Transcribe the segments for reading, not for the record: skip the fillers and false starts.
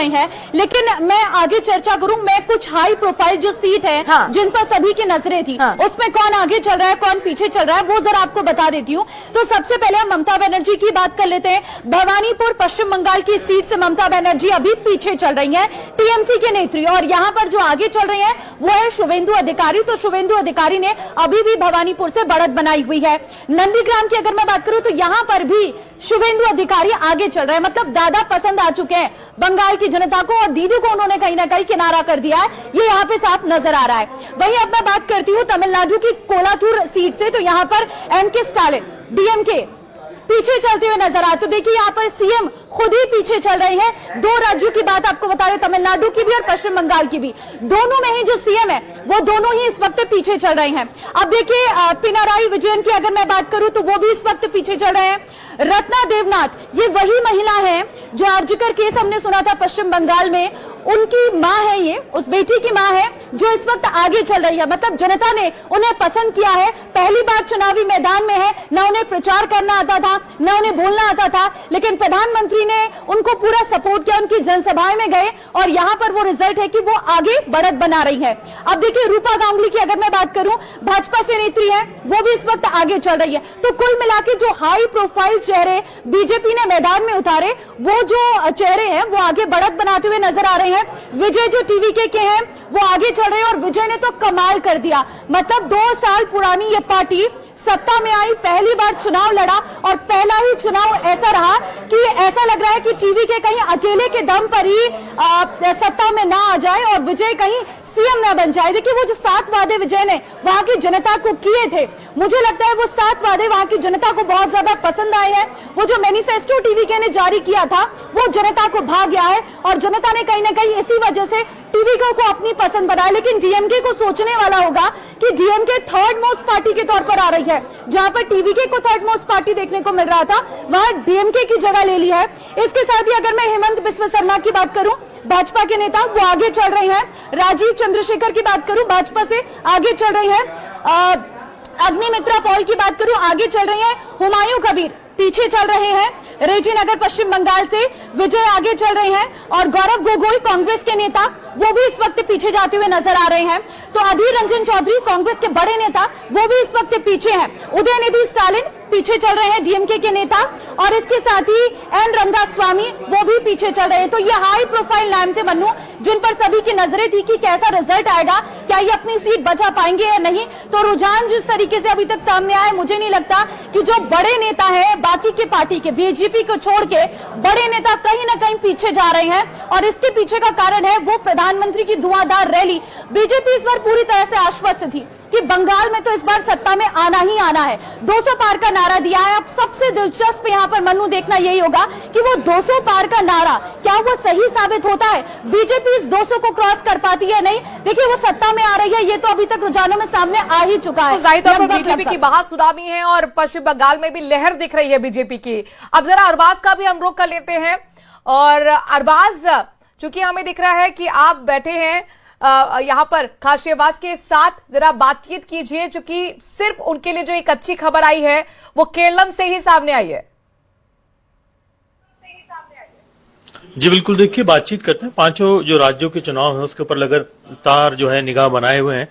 हैं, लेकिन मैं आगे चर्चा करूं, मैं कुछ हाई प्रोफाइल जो सीट है हाँ। जिन पर सभी की नजरें थी, हाँ। उसमें कौन आगे चल रहा है कौन पीछे चल रहा है वो जरा आपको बता देती हूं। तो सबसे पहले हम ममता बनर्जी की बात कर लेते हैं। भवानीपुर पश्चिम बंगाल की सीट से ममता बनर्जी अभी पीछे चल रही है, टीएमसी के नेत्री, और यहां पर जो आगे चल रहे हैं वो है शुभेंदु अधिकारी। तो शुभेंदु अधिकारी ने अभी भी भवानीपुर से बढ़त बनाई हुई है। नंदीग्राम की अगर मैं बात करूं तो यहां पर भी शुभेंदु अधिकारी आगे चल रहे हैं, मतलब दादा पसंद आ चुके हैं बंगाल की जनता को, और दीदी को उन्होंने कहीं ना कहीं किनारा कर दिया है, ये यहाँ पे साफ नजर आ रहा है। वहीं अब मैं बात करती हूँ तमिलनाडु की कोलाथूर सीट से, तो यहाँ पर एमके स्टालिन डीएमके पीछे चलते हुए नजर आए। तो देखिए यहाँ पर सीएम खुद ही पीछे चल रहे हैं। दो राज्यों की बात आपको बता रहे, तमिलनाडु की भी और पश्चिम बंगाल की भी, दोनों में ही जो सीएम है वो दोनों ही इस वक्त पीछे चल रहे हैं। अब देखिए पिनाराई विजयन की अगर मैं बात करूं तो वो भी इस वक्त पीछे चल रहे हैं। रत्ना देवनाथ, ये वही महिला है जो आरजीकर केस हमने सुना था पश्चिम बंगाल में, उनकी मां है, ये उस बेटी की मां है जो इस वक्त आगे चल रही है। मतलब जनता ने उन्हें पसंद किया है, पहली बार चुनावी मैदान में है, न उन्हें प्रचार करना आता था न उन्हें बोलना आता था, लेकिन प्रधानमंत्री ने उनको पूरा सपोर्ट किया, उनकी जनसभाएं में गए और यहां पर वो रिजल्ट है कि वो आगे बढ़त बना रही है। अब देखिए रूपा गांगुली की अगर मैं बात करूं, भाजपा से नेत्री है, वो भी इस वक्त आगे चल रही है। तो कुल मिलाकर जो हाई प्रोफाइल चेहरे बीजेपी ने मैदान में उतारे, वो जो चेहरे हैं वो आगे बढ़त बनाते हुए नजर आ रहे हैं। विजय जो टीवीके के हैं वो आगे चल रहे हैं, और विजय ने तो कमाल कर दिया। मतलब 2 साल पुरानी ये पार्टी सत्ता में आई, पहली बार चुनाव लड़ा, और पहला ही चुनाव ऐसा रहा कि ऐसा लग रहा है कि टीवी के कहीं अकेले के दम पर ही सत्ता में ना आ जाए और विजय कहीं सीएम ना बन जाए। देखिए वो जो 7 वादे विजय ने वहां की जनता को किए थे, मुझे लगता है वो 7 वादे वहां की जनता को बहुत ज्यादा पसंद आए हैं। वो जो मैनिफेस्टो टीवीके ने जारी किया था वो जनता को भा गया है, और जनता ने कहीं ना कहीं इसी वजह से टीवीके को अपनी पसंद बनाया। लेकिन डीएमके को सोचने वाला होगा कि डीएमके थर्ड मोस्ट पार्टी के तौर पर आ रही है, जहां पर टीवीके को थर्ड मोस्ट पार्टी देखने को मिल रहा था, वहां डीएमके की जगह ले ली है। इसके साथ ही अगर मैं हेमंत बिस्वा शर्मा की बात करूं, भाजपा के नेता, वो आगे चल रहे हैं। राजीव चंद्रशेखर की बात करूं, भाजपा से आगे चल रही है। अग्निमित्रा पॉल की बात करूं, आगे चल रही है। हुमायूं कबीर पीछे चल रहे हैं। रेजीनगर पश्चिम बंगाल से विजय आगे चल रहे हैं, और गौरव गोगोई कांग्रेस के नेता, वो भी इस वक्त पीछे जाते हुए नजर आ रहे हैं। तो अधीर रंजन चौधरी कांग्रेस के बड़े नेता, वो भी इस वक्त पीछे हैं। उदयनिधि स्टालिन पीछे चल रहे हैं, डीएमके के नेता, और इसके साथ ही एन रंगास्वामी वो भी पीछे चल रहे हैं। तो ये हाई प्रोफाइल नाम थे मन्नू, जिन पर सभी की नजरें थी कि कैसा रिजल्ट आएगा, क्या ये अपनी सीट बचा पाएंगे या नहीं। तो रुझान जिस तरीके से अभी तक सामने आया, मुझे नहीं लगता कि जो बड़े नेता है बाकी के पार्टी के, बीजेपी को छोड़ के बड़े नेता कहीं ना कहीं पीछे जा रहे हैं। और इसके पीछे का कारण है वो प्रधानमंत्री की धुआंधार रैली। बीजेपी इस बार पूरी तरह से आश्वस्त थी कि बंगाल में तो इस बार सत्ता में आना ही आना है, 200 पार का नारा दिया है। अब सबसे दिलचस्प यहाँ पर मन्नू देखना यही होगा कि वो 200 पार का नारा क्या वो सही साबित होता है, बीजेपी इस 200 को क्रॉस कर पाती है नहीं। देखिए वो सत्ता में आ रही है, ये तो अभी तक रुझानों में सामने आ ही चुका है। तो जाहिर तौर पर बीजेपी की महासुनामी है, और पश्चिम बंगाल में भी लहर दिख रही है बीजेपी की। अब जरा अरबाज का भी हम रुख कर लेते हैं। और अरबाज, चूंकि हमें दिख रहा है कि आप बैठे हैं यहाँ पर खासशेवाज के साथ, जरा बातचीत कीजिए, क्योंकि सिर्फ उनके लिए जो एक अच्छी खबर आई है वो केरलम से ही सामने आई है। जी बिल्कुल, देखिए बातचीत करते हैं। 5 जो राज्यों के चुनाव हैं उसके ऊपर लगातार जो है निगाह बनाए हुए हैं।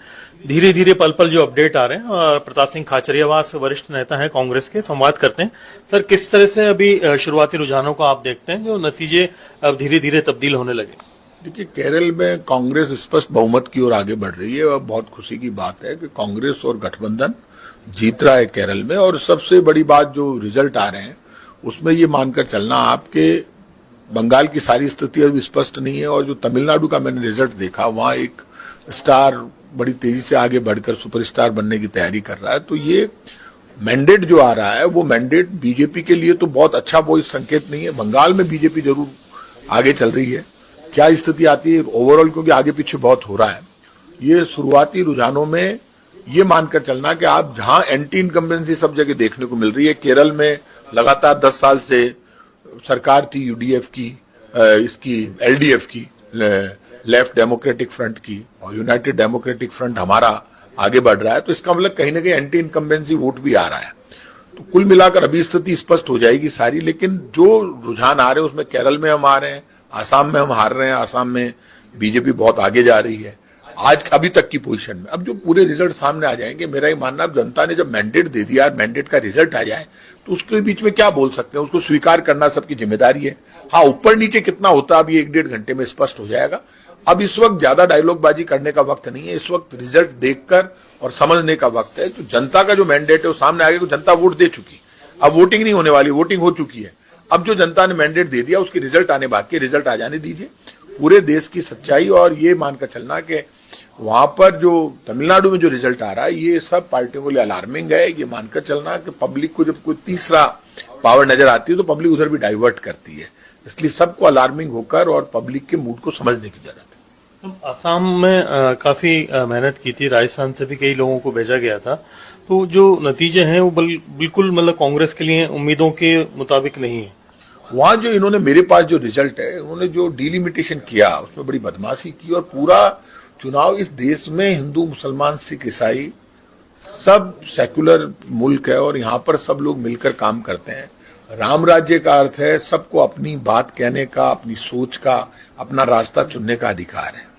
धीरे धीरे पल पल जो अपडेट आ रहे हैं, और प्रताप सिंह खाचरियावास वरिष्ठ नेता हैं कांग्रेस के, संवाद करते हैं। सर, किस तरह से अभी शुरुआती रुझानों को आप देखते हैं, जो नतीजे अब धीरे धीरे तब्दील होने लगे? देखिए, केरल में कांग्रेस स्पष्ट बहुमत की ओर आगे बढ़ रही है, और बहुत खुशी की बात है कि कांग्रेस और गठबंधन जीत रहा है केरल में। और सबसे बड़ी बात जो रिजल्ट आ रहे हैं उसमें ये मानकर चलना, आपके बंगाल की सारी स्थिति अभी स्पष्ट नहीं है, और जो तमिलनाडु का मैंने रिजल्ट देखा, वहां एक स्टार बड़ी तेजी से आगे बढ़कर सुपरस्टार बनने की तैयारी कर रहा है। तो ये मैंडेट जो आ रहा है, वो मैंडेट बीजेपी के लिए तो बहुत अच्छा वो संकेत नहीं है। बंगाल में बीजेपी जरूर आगे चल रही है, क्या स्थिति आती है ओवरऑल, क्योंकि आगे पीछे बहुत हो रहा है। ये शुरुआती रुझानों में ये मानकर चलना कि आप जहां एंटी इनकम्बेंसी सब जगह देखने को मिल रही है, केरल में लगातार 10 साल से सरकार थी यूडीएफ की, इसकी एलडीएफ की, लेफ्ट डेमोक्रेटिक फ्रंट की, और यूनाइटेड डेमोक्रेटिक फ्रंट हमारा आगे बढ़ रहा है। तो इसका मतलब कहीं ना कहीं एंटी इनकम्बेंसी वोट भी आ रहा है। तो कुल मिलाकर अभी स्थिति स्पष्ट हो जाएगी सारी, लेकिन जो रुझान आ रहे हैं उसमें केरल में हम आ रहे हैं, आसाम में हम हार रहे हैं, आसाम में बीजेपी बहुत आगे जा रही है आज अभी तक की पोजीशन में। अब जो पूरे रिजल्ट सामने आ जाएंगे, मेरा ही मानना, अब जनता ने जब मैंडेट दे दिया, मैंडेट का रिजल्ट आ जाए तो उसके बीच में क्या बोल सकते हैं, उसको स्वीकार करना सबकी जिम्मेदारी है। हाँ, ऊपर नीचे कितना होता है अब ये 1-1.5 घंटे में स्पष्ट हो जाएगा। अब इस वक्त ज्यादा डायलॉगबाजी करने का वक्त नहीं है, इस वक्त रिजल्ट देखकर और समझने का वक्त है। तो जनता का जो मैंडेट है वो सामने आ गया, जनता वोट दे चुकी, अब वोटिंग नहीं होने वाली, वोटिंग हो चुकी है। अब जो जनता ने मैंडेट दे दिया उसके रिजल्ट आने बाकी, रिजल्ट आ जाने दीजिए। पूरे देश की सच्चाई और ये मानकर चलना कि वहां पर जो तमिलनाडु में जो रिजल्ट आ रहा है ये सब पार्टियों के लिए अलार्मिंग है। ये मानकर चलना कि पब्लिक को जब कोई तीसरा पावर नजर आती है तो पब्लिक उधर भी डाइवर्ट करती है, इसलिए सबको अलार्मिंग होकर और पब्लिक के मूड को समझने की जरूरत है। तो आसाम में काफी मेहनत की थी, राजस्थान से भी कई लोगों को भेजा गया था, तो जो नतीजे हैं वो बिल्कुल मतलब कांग्रेस के लिए उम्मीदों के मुताबिक नहीं है। वहां जो इन्होंने, मेरे पास जो रिजल्ट है, उन्होंने जो डिलिमिटेशन किया उसमें बड़ी बदमाशी की और पूरा चुनाव, इस देश में हिंदू मुसलमान सिख ईसाई सब सेक्युलर मुल्क है और यहाँ पर सब लोग मिलकर काम करते हैं। राम राज्य का अर्थ है सबको अपनी बात कहने का, अपनी सोच का, अपना रास्ता चुनने का अधिकार है।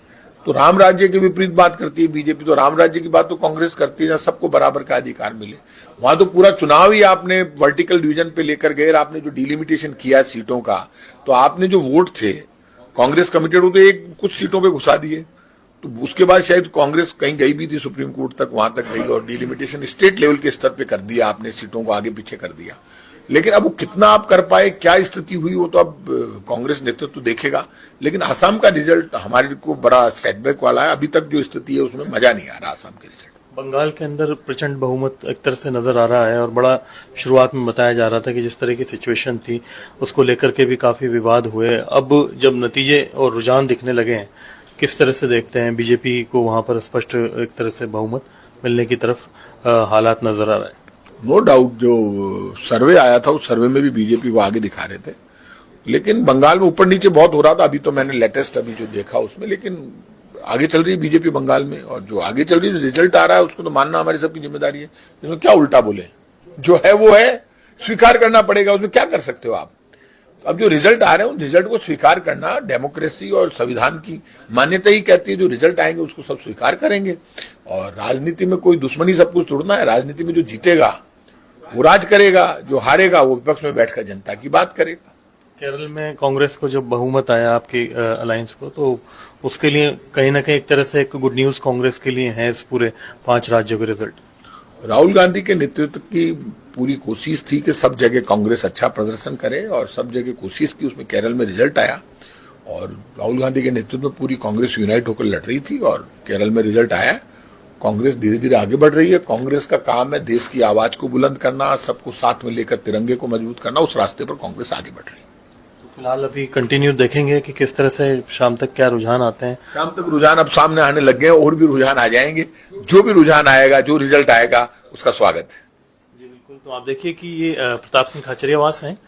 तो राम राज्य के विपरीत बात करती है बीजेपी, तो राम राज्य की बात तो कांग्रेस करती है, जहाँ सबको बराबर का अधिकार मिले। वहां तो पूरा चुनाव ही आपने वर्टिकल डिवीजन पे लेकर गए, आपने जो डिलिमिटेशन किया सीटों का, तो आपने जो वोट थे कांग्रेस कमिटेड हो तो एक कुछ सीटों पे घुसा दिए। तो उसके बाद शायद कांग्रेस कहीं गई भी थी सुप्रीम कोर्ट तक, वहां तक गई और डिलिमिटेशन स्टेट लेवल के स्तर पे कर दिया आपने, सीटों को आगे पीछे कर दिया। लेकिन अब वो कितना आप कर पाए, क्या स्थिति हुई, वो तो अब कांग्रेस नेतृत्व तो देखेगा। लेकिन आसाम का रिजल्ट हमारे को बड़ा सेटबैक वाला है, अभी तक जो स्थिति है उसमें मजा नहीं आ रहा आसाम के रिजल्ट। बंगाल के अंदर प्रचंड बहुमत एक तरह से नजर आ रहा है और बड़ा शुरुआत में बताया जा रहा था कि जिस तरह की सिचुएशन थी उसको लेकर के भी काफी विवाद हुए। अब जब नतीजे और रुझान दिखने लगे हैं, किस तरह से देखते हैं बीजेपी को वहां पर स्पष्ट एक तरह से बहुमत मिलने की तरफ हालात नजर आ रहा है? नो डाउट, जो सर्वे आया था उस सर्वे में भी बीजेपी को आगे दिखा रहे थे, लेकिन बंगाल में ऊपर नीचे बहुत हो रहा था। अभी तो मैंने लेटेस्ट अभी जो देखा उसमें, लेकिन आगे चल रही है बीजेपी बंगाल में, और जो आगे चल रही है, रिजल्ट आ रहा है उसको तो मानना हमारी सबकी जिम्मेदारी है। इसमें क्या उल्टा बोले, जो है वो है, स्वीकार करना पड़ेगा, उसमें क्या कर सकते हो आप। अब जो रिजल्ट आ रहे हैं उन रिजल्ट को स्वीकार करना, डेमोक्रेसी और संविधान की मान्यता ही कहती है जो रिजल्ट आएंगे उसको सब स्वीकार करेंगे। और राजनीति में कोई दुश्मनी सब कुछ तोड़ना है, राजनीति में जो जीतेगा वो राज करेगा, जो हारेगा वो विपक्ष में बैठकर जनता की बात करेगा। केरल में कांग्रेस को जब बहुमत आया आपकी अलायंस को, तो उसके लिए कहीं ना कहीं एक तरह से एक गुड न्यूज कांग्रेस के लिए है इस पूरे 5 राज्यों के रिजल्ट। राहुल गांधी के नेतृत्व की पूरी कोशिश थी कि सब जगह कांग्रेस अच्छा प्रदर्शन करे और सब जगह कोशिश की, उसमें केरल में रिजल्ट आया और राहुल गांधी के नेतृत्व में पूरी कांग्रेस यूनाइट होकर लड़ रही थी और केरल में रिजल्ट आया। कांग्रेस धीरे धीरे आगे बढ़ रही है। कांग्रेस का काम है देश की आवाज को बुलंद करना, सबको साथ में लेकर तिरंगे को मजबूत करना, उस रास्ते पर कांग्रेस आगे बढ़ रही है। तो फिलहाल अभी कंटिन्यू देखेंगे कि किस तरह से शाम तक क्या रुझान आते हैं। शाम तक रुझान अब सामने आने लग गए हैं, और भी रुझान आ जाएंगे। जो भी रुझान आएगा, जो रिजल्ट आएगा, उसका स्वागत है। जी बिल्कुल। तो आप देखिए कि ये प्रताप सिंह खाचरियावास हैं,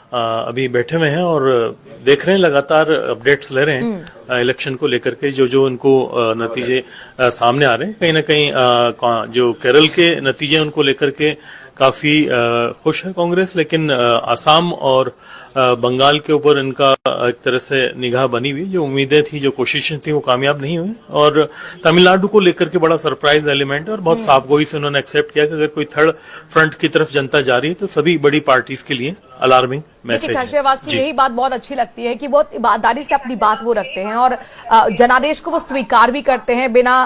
अभी बैठे हुए हैं और देख रहे हैं, लगातार अपडेट्स ले रहे हैं इलेक्शन को लेकर के। जो इनको नतीजे सामने आ रहे हैं, कहीं ना कहीं जो केरल के नतीजे उनको लेकर के काफी खुश है कांग्रेस, लेकिन आसाम और बंगाल के ऊपर इनका एक तरह से निगाह बनी हुई। जो उम्मीदें थी, जो कोशिशें थी, वो कामयाब नहीं हुई। और तमिलनाडु को लेकर के बड़ा सरप्राइज एलिमेंट है और बहुत साफगोई से उन्होंने एक्सेप्ट किया कि अगर कोई थर्ड फ्रंट की तरफ जनता जा रही है तो सभी बड़ी पार्टीज के लिए अलार्मिंग मैसेज है। खाचरियावास की यही बात बहुत अच्छी लगती है कि बहुत ईमानदारी से अपनी बात वो रखते हैं और जनादेश को वो स्वीकार भी करते हैं बिना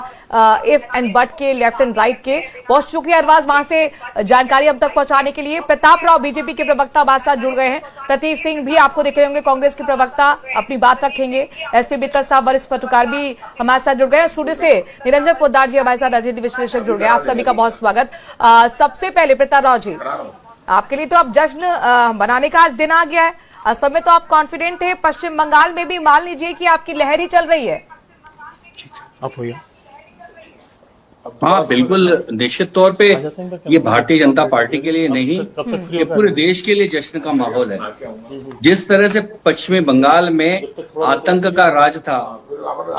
इफ एंड बट के, लेफ्ट एंड राइट के। बहुत शुक्रिया अरबाज वहां से जानकारी हम तक पहुंचाने के लिए। प्रताप राव बीजेपी के प्रवक्ता हमारे साथ जुड़ गए हैं। प्रतीक सिंह भी आपको दिख रहे होंगे, कांग्रेस के प्रवक्ता, अपनी बात रखेंगे। एसपी बित्तर साहब वरिष्ठ पत्रकार भी हमारे साथ जुड़ गए। स्टूडियो से निरंजन पोद्दार जी हमारे साथ राजनीति विश्लेषक जुड़ गए। आप सभी का बहुत स्वागत। सबसे पहले प्रताप राव जी, आपके लिए तो अब जश्न बनाने का आज दिन आ गया है। असम में तो आप कॉन्फिडेंट थे, पश्चिम बंगाल में भी मान लीजिए कि आपकी लहर ही चल रही है। आप होइए। हाँ बिल्कुल, निश्चित तौर पे ये भारतीय जनता पार्टी के लिए नहीं, ये पूरे देश के लिए जश्न का माहौल है। जिस तरह से पश्चिमी बंगाल में आतंक का राज था,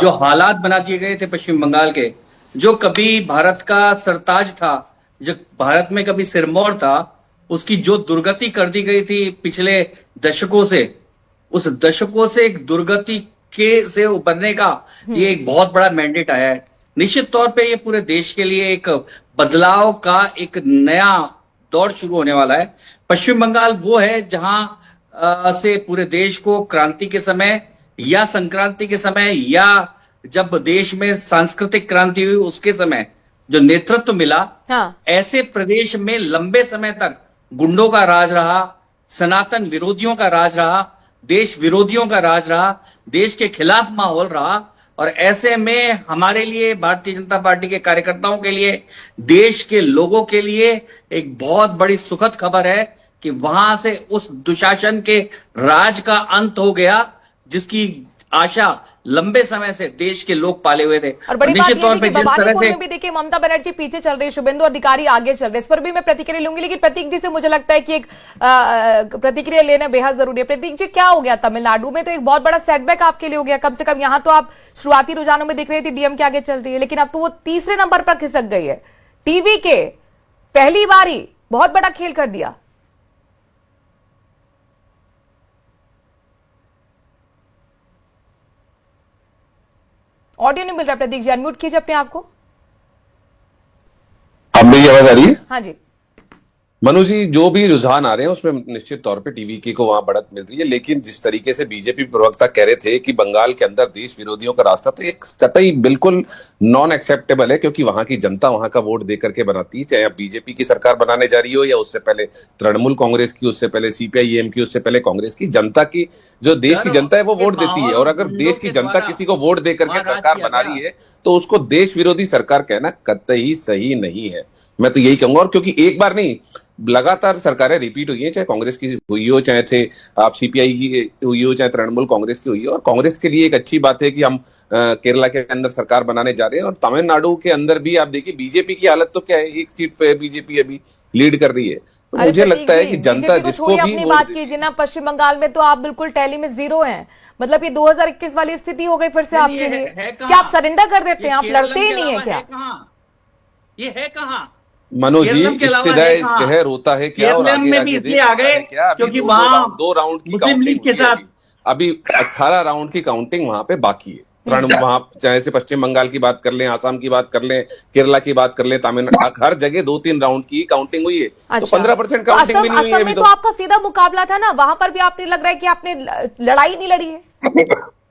जो हालात बना दिए गए थे पश्चिम बंगाल के, जो कभी भारत का सरताज था, जो भारत में कभी सिरमौर था, उसकी जो दुर्गति कर दी गई थी पिछले दशकों से, उस दशकों से एक दुर्गति के से उबरने का ये एक बहुत बड़ा मैंडेट आया है। निश्चित तौर पे ये पूरे देश के लिए एक बदलाव का एक नया दौर शुरू होने वाला है। पश्चिम बंगाल वो है जहां से पूरे देश को क्रांति के समय या संक्रांति के समय या जब देश में सांस्कृतिक क्रांति हुई उसके समय जो नेतृत्व मिला, हाँ। ऐसे प्रदेश में लंबे समय तक गुंडों का राज रहा, सनातन विरोधियों का राज रहा, देश विरोधियों का राज रहा, देश के खिलाफ माहौल रहा। और ऐसे में हमारे लिए, भारतीय जनता पार्टी के कार्यकर्ताओं के लिए, देश के लोगों के लिए एक बहुत बड़ी सुखद खबर है कि वहां से उस दुशासन के राज का अंत हो गया जिसकी आशा लंबे समय से देश के लोग पाले हुए थे। और बड़ी बात निश्चित ये तौर है पे कि जिस तरह भवानीपुर से में भी देखिए ममता बनर्जी पीछे चल रही है, शुभेंदु अधिकारी आगे चल रहे हैं। इस पर भी मैं प्रतिक्रिया लूंगी, लेकिन प्रतीक जी से मुझे लगता है कि एक प्रतिक्रिया लेना बेहद जरूरी है। प्रतीक जी, क्या हो गया तमिलनाडु में? तो एक बहुत बड़ा सेटबैक आपके लिए हो गया। कम से कम यहाँ तो आप शुरुआती रुझानों में दिख रही थी डीएम के आगे चल रही है, लेकिन अब तो वो तीसरे नंबर पर खिसक गई है। टीवी के पहली बार ही बहुत बड़ा खेल कर दिया। ऑडियो नहीं मिल रहा प्रतीक जी, अनम्यूट कीजिए अपने आप को। अब मेरी आवाज आ रही है? हाँ जी। मनु जी, जो भी रुझान आ रहे हैं उसमें निश्चित तौर पे टीवीके को वहां बढ़त मिल रही है, लेकिन जिस तरीके से बीजेपी प्रवक्ता कह रहे थे कि बंगाल के अंदर देश विरोधियों का रास्ता, तो एक कतई बिल्कुल नॉन एक्सेप्टेबल है, क्योंकि वहां की जनता वहां का वोट दे करके बनाती है। चाहे अब बीजेपी की सरकार बनाने जा रही हो या उससे पहले तृणमूल कांग्रेस की, उससे पहले सीपीआई-एम की, उससे पहले कांग्रेस की, जनता की जो देश की जनता है वो वोट देती है। और अगर देश की जनता किसी को वोट दे करके सरकार बना रही है तो उसको देश विरोधी सरकार कहना कतई सही नहीं है। मैं तो यही कहूंगा। और क्योंकि एक बार नहीं, लगातार सरकारें रिपीट हुई हैं, चाहे कांग्रेस की हुई हो, चाहे थे आप सीपीआई की हुई हो, चाहे तृणमूल कांग्रेस की हुई हो। और कांग्रेस के लिए एक अच्छी बात है कि हम केरला के अंदर सरकार बनाने जा रहे हैं। और तमिलनाडु के अंदर भी आप देखिए बीजेपी की हालत तो क्या है, एक सीट पे बीजेपी अभी लीड कर रही है। तो मुझे लगता है कि जनता जिसको भी अपनी बात कीजिए ना, पश्चिम बंगाल में तो आप बिल्कुल टैली में जीरो हैं। मतलब ये 2021 वाली स्थिति हो गई फिर से आपके लिए। क्या आप सरेंडर कर देते हैं? आप लड़ते ही नहीं है क्या? ये है कहाँ? मनोज जी, इब्तिदाई कहर होता है क्या? और आगे आगे क्या? क्योंकि वहां 2 राउंड की काउंटिंग के साथ अभी 18 राउंड की काउंटिंग वहां पे बाकी है। वहां चाहे से पश्चिम बंगाल की बात कर लें, आसाम की बात कर लें, केरला की बात कर लें, तमिलनाडु, हर जगह 2-3 राउंड की काउंटिंग हुई है। तो 15% काउंटिंग भी नहीं हुई है अभी तो। आपका सीधा मुकाबला था ना, वहां पर भी आपने लग रहा है कि आपने लड़ाई नहीं लड़ी है।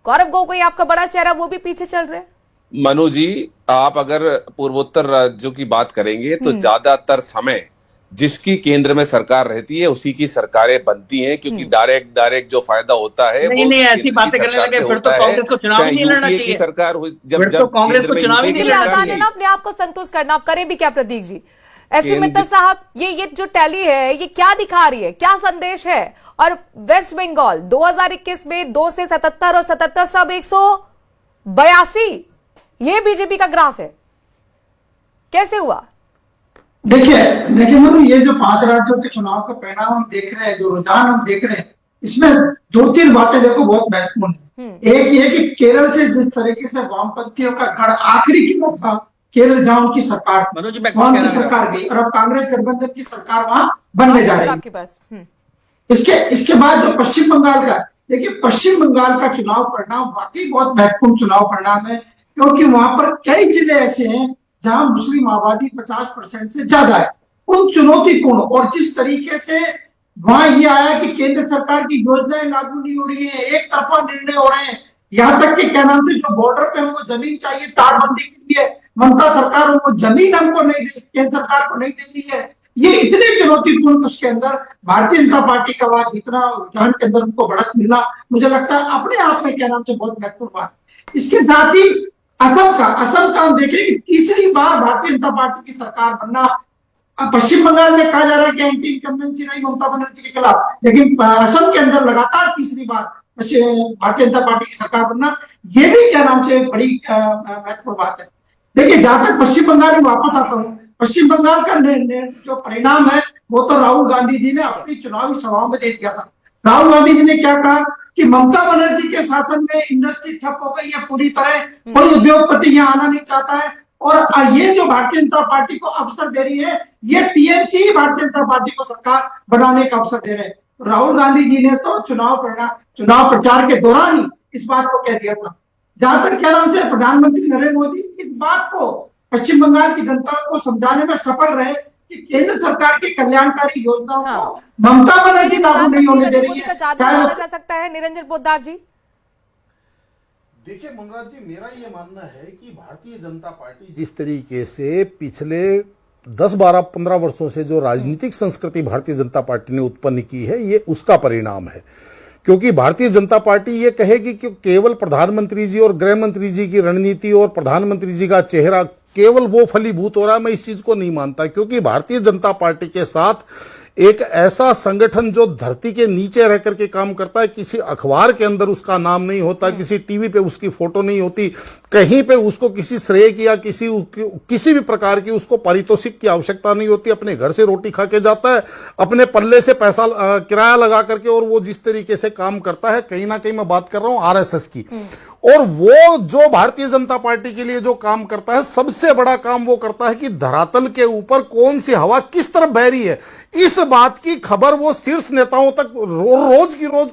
गौरव गोगोई आपका बड़ा चेहरा, वो भी पीछे चल रहे हैं। मनु जी, आप अगर पूर्वोत्तर राज्यों की बात करेंगे तो ज्यादातर समय जिसकी केंद्र में सरकार रहती है उसी की सरकारें बनती हैं, क्योंकि डायरेक्ट जो फायदा होता है नहीं ऐसी बातें करने लगे फिर तो कांग्रेस को चुनाव नहीं लड़ना चाहिए। सरकार हुई जब कांग्रेस को चुनाव ही नहीं लड़ना चाहिए। अपने आप को संतुष्ट करना, आप करें भी क्या प्रतीक जी? एसपी मित्तल साहब, ये जो टैली है ये क्या दिखा रही है, क्या संदेश है? और वेस्ट बंगाल 2021 में 2 से 77 और 77 सब 182, ये बीजेपी का ग्राफ है। कैसे हुआ? देखिए मनु, ये जो 5 राज्यों के चुनाव का परिणाम हम देख रहे हैं, जो रुझान हम देख रहे हैं, इसमें 2-3 बातें देखो बहुत महत्वपूर्ण है। एक ये कि केरल से जिस तरीके से वामपंथियों का गढ़ आखिरी किला था, केरल जहां उनकी सरकार वहां की सरकार गई और अब कांग्रेस गठबंधन की सरकार वहां बनने जा रही है। इसके बाद जो पश्चिम बंगाल का, देखिए पश्चिम बंगाल का चुनाव परिणाम वाकई बहुत महत्वपूर्ण चुनाव परिणाम है, क्योंकि वहां पर कई जिले ऐसे हैं जहां मुस्लिम आबादी 50% से ज्यादा है। उन चुनौतीपूर्ण और जिस तरीके से वहां ये आया कि केंद्र सरकार की योजनाएं लागू नहीं हो रही है, एक तरफा निर्णय हो रहे हैं, यहाँ तक कि क्या नाम से जो बॉर्डर पे हमको जमीन चाहिए तारबंदी के लिए, ममता सरकार वो जमीन हमको नहीं दे, केंद्र सरकार को नहीं दे रही है। ये इतने चुनौतीपूर्ण, उसके अंदर भारतीय जनता पार्टी का आज इतना रुझान के अंदर उनको बढ़त मिलना, मुझे लगता है अपने आप में क्या नाम से बहुत महत्वपूर्ण बात। इसके साथ ही असम का हम देखें कि तीसरी बार भारतीय जनता पार्टी की सरकार बनना। पश्चिम बंगाल में कहा जा रहा है कि एंटी इनकम्बेंसी रही ममता बनर्जी के खिलाफ, लेकिन असम के अंदर लगातार तीसरी बार भारतीय जनता पार्टी की सरकार बनना, ये भी क्या नाम से बड़ी महत्वपूर्ण बात है। देखिए, जहां तक पश्चिम बंगाल में वापस आता हूँ, पश्चिम बंगाल का जो परिणाम है वो तो राहुल गांधी जी ने अपनी चुनावी सभाओं में दे दिया था। राहुल गांधी जी ने क्या कहा कि ममता बनर्जी के शासन में इंडस्ट्री ठप हो गई है पूरी तरह, कोई उद्योगपति यहाँ आना नहीं चाहता है, और ये जो भारतीय जनता पार्टी को अवसर दे रही है, ये टीएमसी भारतीय जनता पार्टी को सरकार बनाने का अवसर दे रहे हैं। राहुल गांधी जी ने तो चुनाव प्रचार के दौरान ही इस बात को कह दिया था। जहां तक क्या नाम से प्रधानमंत्री नरेंद्र मोदी इस बात को पश्चिम बंगाल की जनता को समझाने में सफल रहे कि केंद्र सरकार की कल्याणकारी योजनाओं को ममता बनर्जी लागू नहीं होने दे रही है। माना जा सकता है निरंजन पोद्दार जी? देखिए मुनराज जी, मेरा ये मानना है कि भारतीय जनता पार्टी जिस तरीके से पिछले 10, 12, 15 वर्षों से जो राजनीतिक संस्कृति भारतीय जनता पार्टी ने उत्पन्न की है, ये उसका परिणाम है। क्योंकि भारतीय जनता पार्टी ये कहेगी कि केवल प्रधानमंत्री जी और गृह मंत्री जी की रणनीति और प्रधानमंत्री जी का चेहरा केवल वो फलीभूत हो रहा है, मैं इस चीज को नहीं मानता। क्योंकि भारतीय जनता पार्टी के साथ एक ऐसा संगठन जो धरती के नीचे रह करके काम करता है, किसी अखबार के अंदर उसका नाम नहीं होता, किसी टीवी पे उसकी फोटो नहीं होती, कहीं पे उसको किसी श्रेय की या किसी भी प्रकार की उसको पारितोषिक की आवश्यकता नहीं होती, अपने घर से रोटी खा के जाता है, अपने पल्ले से पैसा किराया लगा करके, और वो जिस तरीके से काम करता है, कहीं ना कहीं मैं बात कर रहा हूं आरएसएस की, और वो जो भारतीय जनता पार्टी के लिए जो काम करता है, सबसे बड़ा काम वो करता है कि धरातल के ऊपर कौन सी हवा किस तरफ बह रही है, इस बात की खबर वो शीर्ष नेताओं तक रोज की रोज